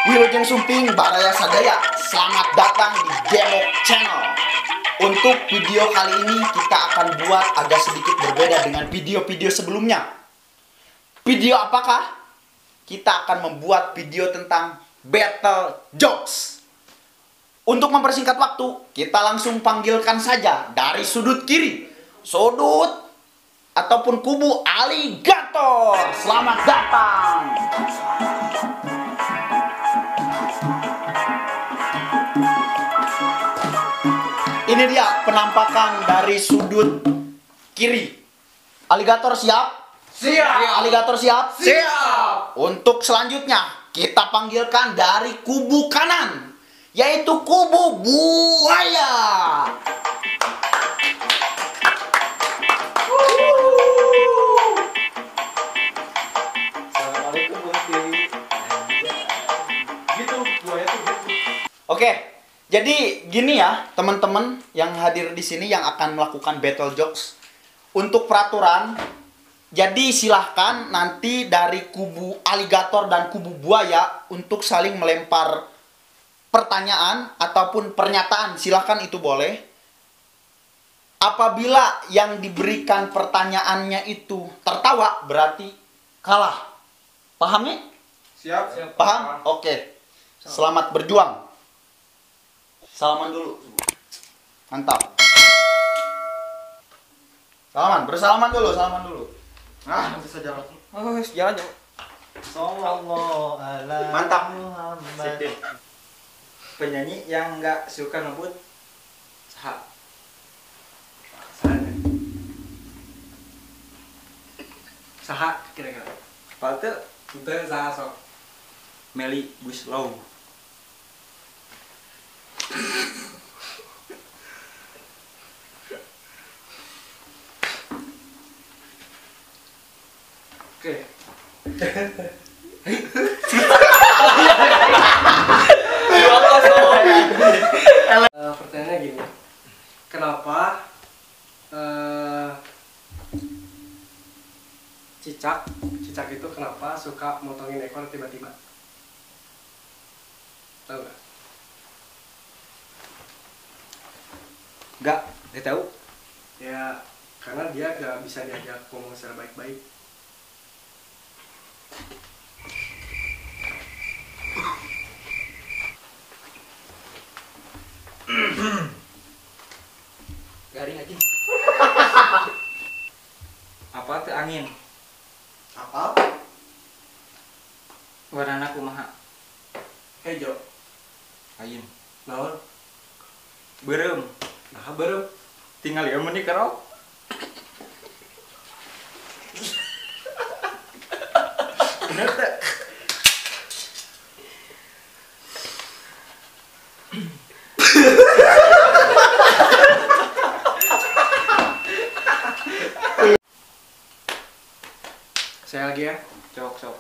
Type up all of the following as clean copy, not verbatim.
Wilujeng Sumping Baraya Sadaya. Selamat datang di Gemok Channel. Untuk video kali ini kita akan buat agak sedikit berbeda dengan video-video sebelumnya. Video apakah? Kita akan membuat video tentang battle jokes. Untuk mempersingkat waktu, kita langsung panggilkan saja dari sudut kiri, sudut ataupun kubu aligator. Selamat datang. Ini dia penampakan dari sudut kiri. Aligator siap? Siap. Aligator siap? Siap. Untuk selanjutnya kita panggilkan dari kubu kanan, yaitu kubu buaya. Assalamualaikum Bunti. Gitu, buaya tuh gitu. Oke, jadi gini ya teman-teman yang hadir di sini yang akan melakukan battle jokes. Untuk peraturan, jadi silahkan nanti dari kubu aligator dan kubu buaya untuk saling melempar pertanyaan ataupun pernyataan. Silahkan, itu boleh. Apabila yang diberikan pertanyaannya itu tertawa, berarti kalah. Paham nih? Siap. Paham? Oke. Selamat berjuang. Salaman dulu. Mantap. Bersalaman dulu. Nah, bisa jalan. Oh, jalan jalan. Sallallahu ala Mantap. Muhammad. Sip. Penyanyi yang nggak suka ngebut saha? Saha kira-kira? Palte Itu saha sok. Meli Guslow. Oke. Pertanyaannya gini. Kenapa cicak itu kenapa suka motongin ekor tiba-tiba? Tahu nggak? Nggak tahu. Ya, karena dia nggak bisa diajak ngomong secara baik-baik. Garing lagi. Apa tuh angin? Apa? Warna kumaha? Hejo. Ayin. Naon? Berem. Nah, baru. Tinggal ya meni kerok. Bener tak? Saya lagi ya. Sok.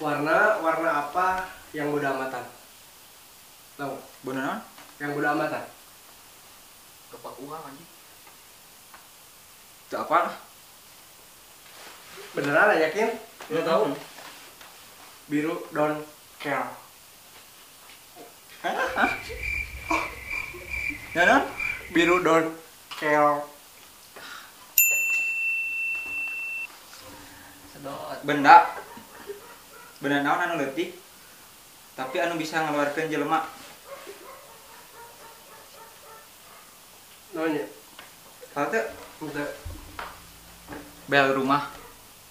Warna apa yang mudah amatan? Tahu? Beneran? Yang mudah amatan? Kepak uang aja. Itu apa? Beneran yakin? Lu tahu? Hmm. Biru don't care. Ya non? Biru don't care. Sedot. Benda naon anu leutik tapi anu bisa ngeluarkeun jelema. Nanya. Tahu teu? Udah. Bel rumah.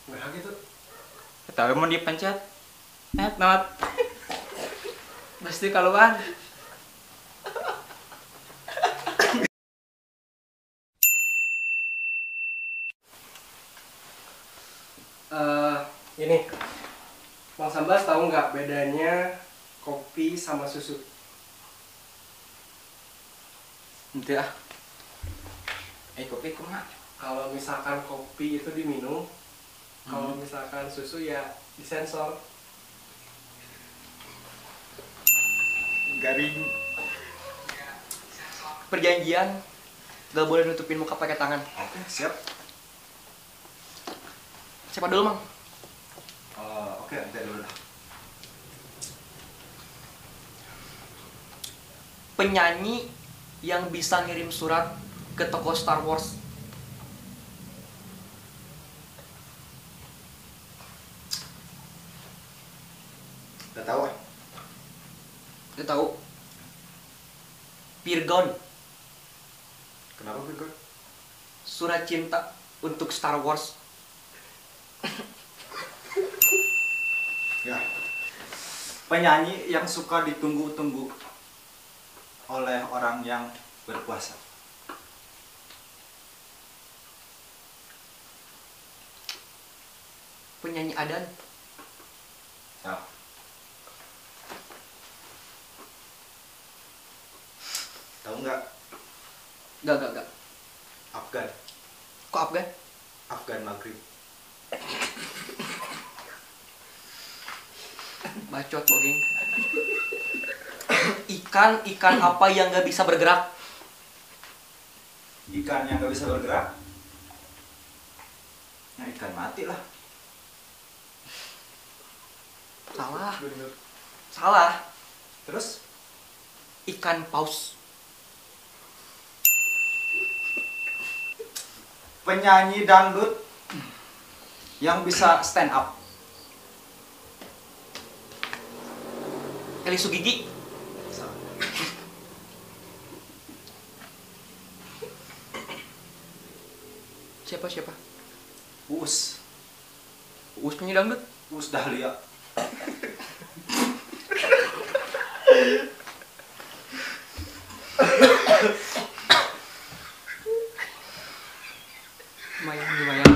Nggak gitu. Tahu mau dipencet. Not. Pasti keluar. Ini. Bang Sambas tahu nggak bedanya kopi sama susu? Ente ah. Kopi kumaha? Kalau misalkan kopi itu diminum, kalau misalkan susu ya disensor. Garing. Perjanjian gak boleh nutupin muka pakai tangan. Oke, siap. Siapa dulu, Mang? Oke, nanti dulu dah. penyanyi yang bisa ngirim surat ke toko Star Wars. Gak tahu. Lu tahu? Virgon, Kenapa Virgo? surat cinta untuk Star Wars. Ya. Penyanyi yang suka ditunggu-tunggu oleh orang yang berpuasa. Penyanyi Adan. Salah. Tahu nggak? Gak. Afgan. Kok Afgan? Afgan Maghrib. Bacot bogeng. Ikan apa yang gak bisa bergerak? Ikan yang nggak bisa bergerak, ya ikan mati lah. Salah. Terus Ikan paus. penyanyi dangdut yang bisa stand up. Eli Sugigi. Siapa? Uus Penyanyi dangdut. Uus Dahlia. Lumayan.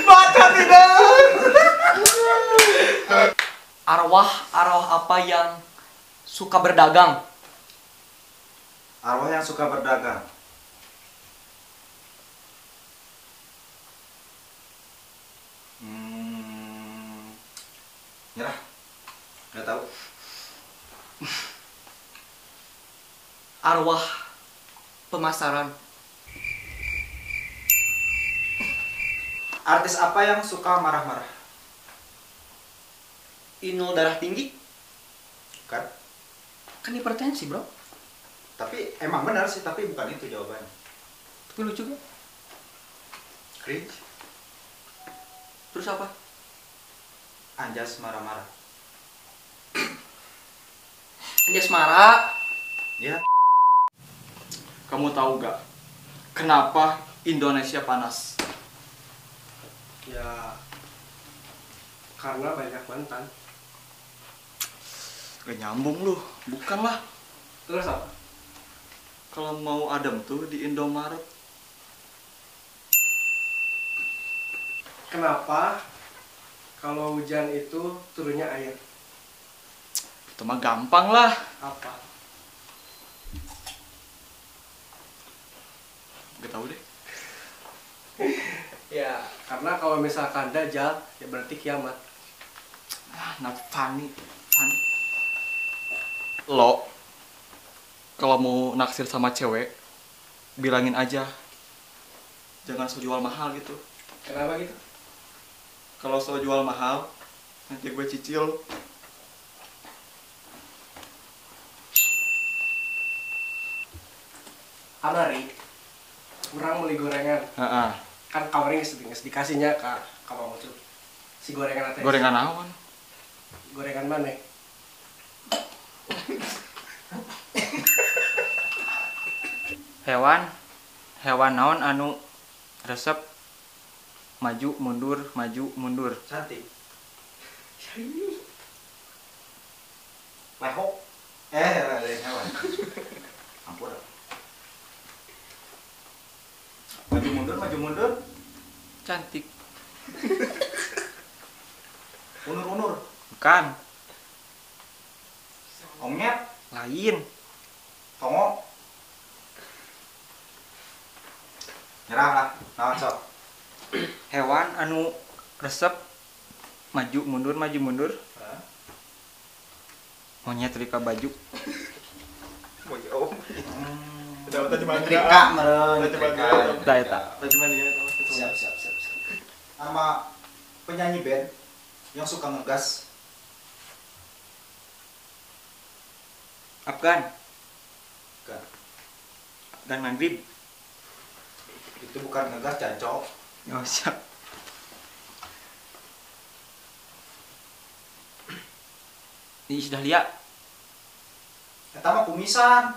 Baca tidak. Arwah apa yang suka berdagang? Arwah yang suka berdagang. Nyerah. Nggak tahu. Arwah pemasaran. Artis apa yang suka marah-marah? Inul darah tinggi. Kan? Kan hipertensi, bro. Tapi emang benar sih, tapi bukan itu jawabannya. Tapi lucu gak? Cringe. Terus apa? Anjas marah-marah. Anjas marah. Ya. Kamu tahu gak kenapa Indonesia panas? Ya karena banyak mantan. Gak nyambung lu, bukan lah. Terus apa? Kalau mau adem tuh di Indomaret. Kenapa kalau hujan itu turunnya air? Itu mah gampang lah. Apa? Gak tahu deh. Ya karena kalau misalkan dajjal ya berarti kiamat. Not funny. Lo kalau mau naksir sama cewek bilangin aja jangan so jual mahal gitu. Kenapa gitu? Kalau so jual mahal nanti gue cicil. Amari kurang beli gorengan Heeh. kan kawarin nges dikasihnya ke kamu tuh si gorengan apa? Gorengan awan. Gorengan mana? Hewan naon anu resep maju mundur. Cantik. Leho. Hewan. Ampun. Maju mundur. Cantik. Unur. Bukan. Onget. Lain. Tongo. Nyerah lah. Naon sok. Hewan anu resep maju mundur. Monyet rika baju. Nyetrika meureun. Da eta. Siap. Sama penyanyi band yang suka ngegas. Afgan. Bukan. Afgan Maghrib. Itu bukan ngegas jancok. Oh, siap. Iis Dahlia. Eta mah kumisan.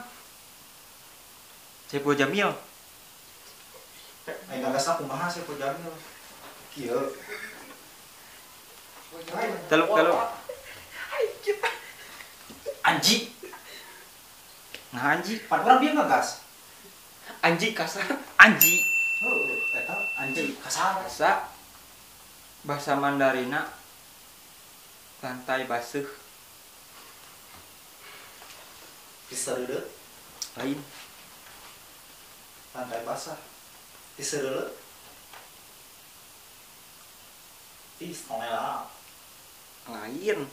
Saiful Jamil. Ngegasna kumaha sih Jamil. Kieu. Teluk. Anji. Nah, Anji. Pan urang dia ngegas. Anji kasar. Anji. Eta anji kasar. Bahasa Mandarina lantai basuh. Disereudeuh Lain. lantai basah. Disereudeuh. Istomela. Lain.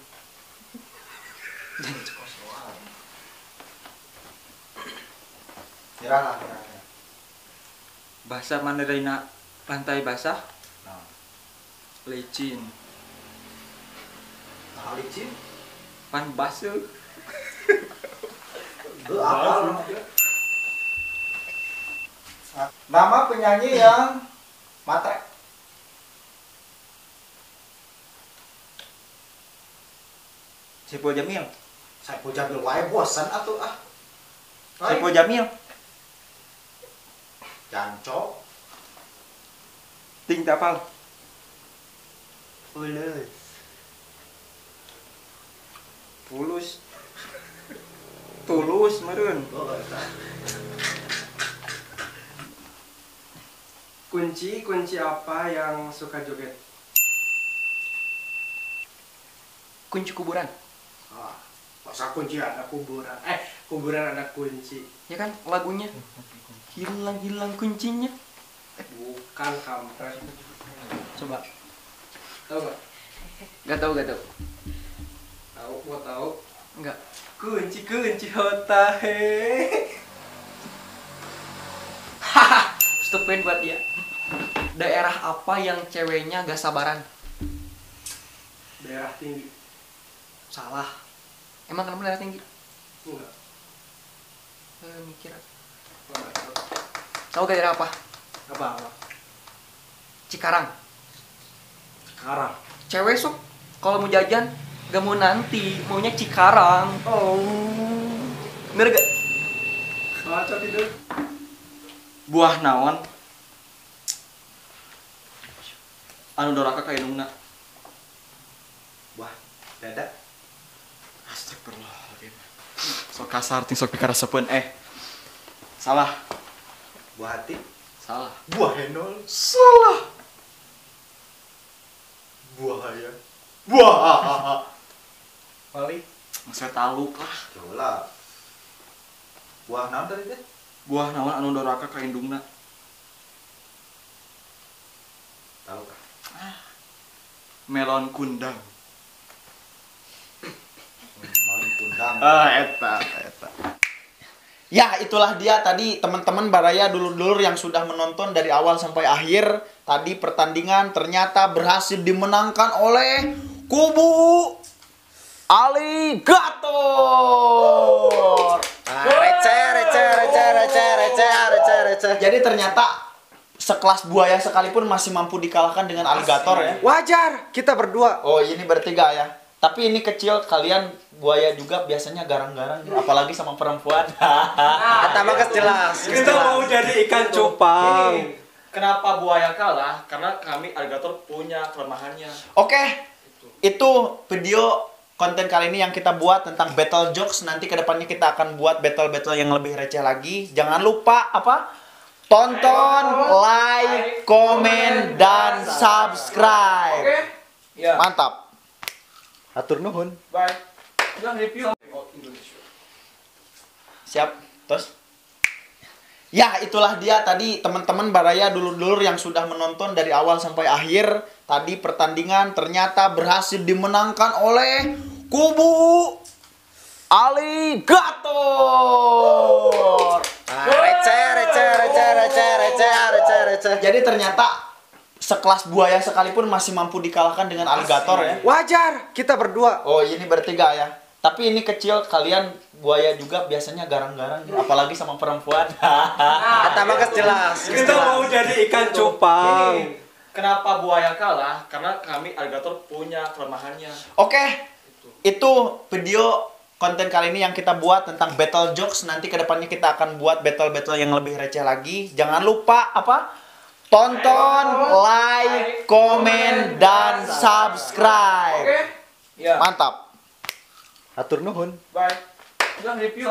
Nyerah. Bahasa Mandarina lantai basah. Nah, Licin. nah licin. Pan basuh. Apa? Nama penyanyi yang matre. Saiful Jamil. Saiful Jamil wae bosan atuh ah. Saiful Jamil. Jancok. Ting tapal. Tulus meureun. Kunci apa yang suka joget? Kunci kuburan. Masa kunci ada kuburan? Kuburan ada kunci. Ya kan lagunya. Hilang kuncinya. Bukan kampret. Coba. Tahu nggak? Gak tau. Tahu, mau tahu? Enggak. Kunci hotahe. Stupid buat dia. Daerah apa yang ceweknya gak sabaran? Daerah tinggi. Salah. Emang kenapa daerah tinggi? Enggak. Mikir. Enggak tahu. Tahu gak daerah apa? Apa? Cikarang. Sekarang. Cewek sok kalau mau jajan gak mau nanti, maunya Cikarang. Oh. Bener gak? Baca tidak. Buah naon anu doraka ka indungna? Wah, dada. Astagfirullahaladzim. Sok kasar ting sok pikarasepeun salah. Buah hati. Salah. Buah henol. Salah. Buah ayam. Buah. Balik. Maksudnya taluk lah. Coba. Buah naon tadi teh? Buah naon anu doraka ka indungna? Tahu kah? Melon kundang. Maling kundang. Eta. Ya, itulah dia tadi teman-teman Baraya dulur-dulur yang sudah menonton dari awal sampai akhir. Tadi pertandingan ternyata berhasil dimenangkan oleh kubu Aligator. Receh. Jadi ternyata sekelas buaya sekalipun masih mampu dikalahkan dengan aligator ya. Wajar, kita berdua. Oh, ini bertiga ya. Tapi ini kecil, kalian buaya juga biasanya garang-garang, apalagi sama perempuan. Kata mah jelas. Kita mau jadi ikan cupang. Ini kenapa buaya kalah? Karena kami aligator punya kelemahannya. Oke, itu video konten kali ini yang kita buat tentang battle jokes. Nanti kedepannya kita akan buat battle-battle yang lebih receh lagi. Jangan lupa apa? Tonton, like, komen, dan subscribe. Oke. Ya. Mantap. Atur nuhun. Bye. Bilang review. Siap, terus? Ya, itulah dia tadi teman-teman Baraya dulur-dulur yang sudah menonton dari awal sampai akhir. Tadi pertandingan ternyata berhasil dimenangkan oleh kubu Aligator. Receh. Jadi ternyata sekelas buaya sekalipun masih mampu dikalahkan dengan aligator ya. Wajar, kita berdua. Oh, ini bertiga ya. Tapi ini kecil, kalian buaya juga biasanya garang-garang, apalagi sama perempuan. Kata mah jelas. Kita mau jadi ikan cupang. Ini, kenapa buaya kalah? Karena kami alligator punya kelemahannya. Oke, itu video konten kali ini yang kita buat tentang battle jokes. Nanti kedepannya kita akan buat battle-battle yang lebih receh lagi. Jangan lupa apa? Tonton, like, komen, dan subscribe. Oke. Ya. Mantap. Atur nuhun. Bye. Udah review.